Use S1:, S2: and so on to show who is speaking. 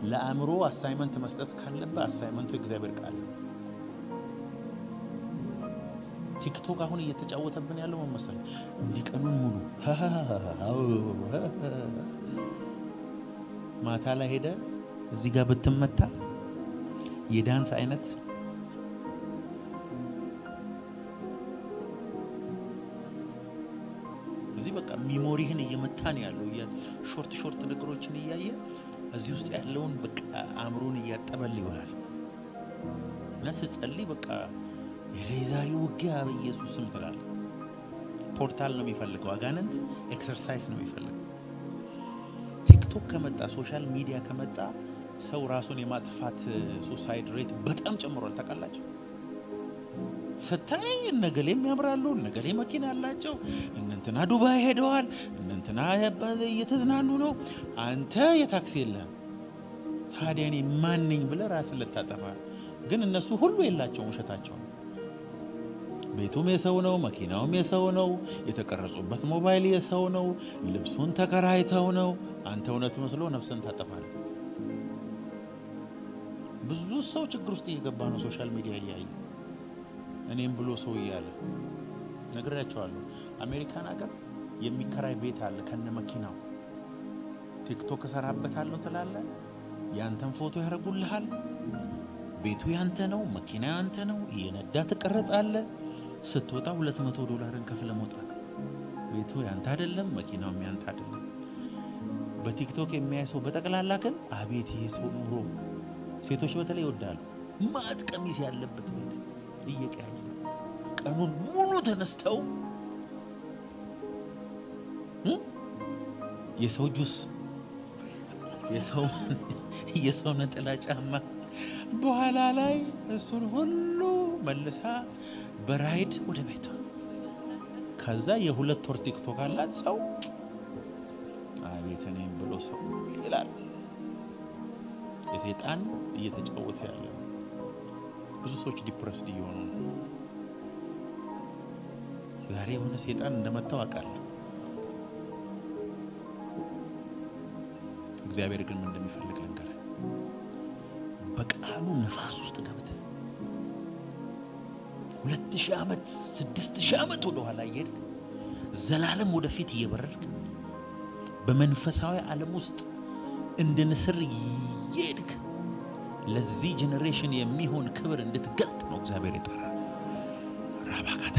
S1: ለአእምሮ አሳይመንት መስጠት ካለበት አሳይመንቱ እግዚአብሔር ቃል ነው። ቲክቶክ አሁን እየተጫወተብን ያለው መሰለ እንዲቀኑን ሙሉ ማታ ላይ ሄደ እዚህ ጋር ብትመታ የዳንስ አይነት እዚህ በቃ ሚሞሪህን እየመታን ያለው ሾርት ነገሮችን እያየ እዚህ ውስጥ ያለውን በቃ አእምሮን እያጠበል ይሆናል። እና ስትጸልይ በቃ የዛሬ ውጊያ በኢየሱስ ስም ትላለህ። ፖርታል ነው የሚፈልገው አጋንንት፣ ኤክሰርሳይዝ ነው የሚፈልገው። ቲክቶክ ከመጣ ሶሻል ሚዲያ ከመጣ ሰው ራሱን የማጥፋት ሱሳይድ ሬት በጣም ጨምሯል። ታውቃላችሁ? ስታይ እነገሌም ያምራሉ፣ እነገሌ መኪና ያላቸው፣ እነንትና ዱባይ ሄደዋል፣ እነንትና እየተዝናኑ ነው። አንተ የታክሲ የለህም። ታዲያ እኔ ማን ነኝ ብለህ ራስን ልታጠፋ። ግን እነሱ ሁሉ የላቸውም፣ ውሸታቸው ነው። ቤቱም የሰው ነው፣ መኪናውም የሰው ነው፣ የተቀረጹበት ሞባይል የሰው ነው፣ ልብሱን ተከራይተው ነው። አንተ እውነት መስሎ ነፍስን ታጠፋለህ። ብዙ ሰው ችግር ውስጥ እየገባ ነው ሶሻል ሚዲያ እያየ እኔም ብሎ ሰው እያለ ነግሬያቸዋለሁ። አሜሪካን ሀገር የሚከራይ ቤት አለ ከነ መኪናው። ቲክቶክ እሰራበታለሁ ትላለህ፣ ያንተን ፎቶ ያደርጉልሃል። ቤቱ ያንተ ነው፣ መኪና ያንተ ነው፣ እየነዳ ትቀረጻለህ። ስትወጣ $200 ከፍለህ መውጣት። ቤቱ ያንተ አይደለም፣ መኪናውም ያንተ አይደለም። በቲክቶክ የሚያይ ሰው በጠቅላላ ግን አቤት ይሄ ሰው ኑሮ። ሴቶች በተለይ ይወዳሉ። ማጥ ቀሚስ ያለበት ቤት እየቀያየ ቀኑን ሙሉ ተነስተው የሰው ጁስ፣ የሰው ነጠላ ጫማ፣ በኋላ ላይ እሱን ሁሉ መልሳ በራይድ ወደ ቤቷ። ከዛ የ2 ወር ቲክቶክ አላት ሰው። አቤት እኔም ብሎ ሰው ይላል። የሰይጣን እየተጫወተ ያለ ብዙ ሰዎች ዲፕረስድ እየሆኑ ነው። ዛሬ የሆነ ሰይጣን እንደመታው አውቃለሁ። እግዚአብሔር ግን ምን እንደሚፈልግ ልንገርህ። በቃሉ ነፋስ ውስጥ ገብተህ 2000 ዓመት 6000 ዓመት ወደ ኋላ እየሄድክ ዘላለም ወደፊት እየበረርክ በመንፈሳዊ ዓለም ውስጥ እንደ ንስር እየሄድክ ለዚህ ጄኔሬሽን የሚሆን ክብር እንድትገልጥ ነው እግዚአብሔር የጠራ። ራባካታ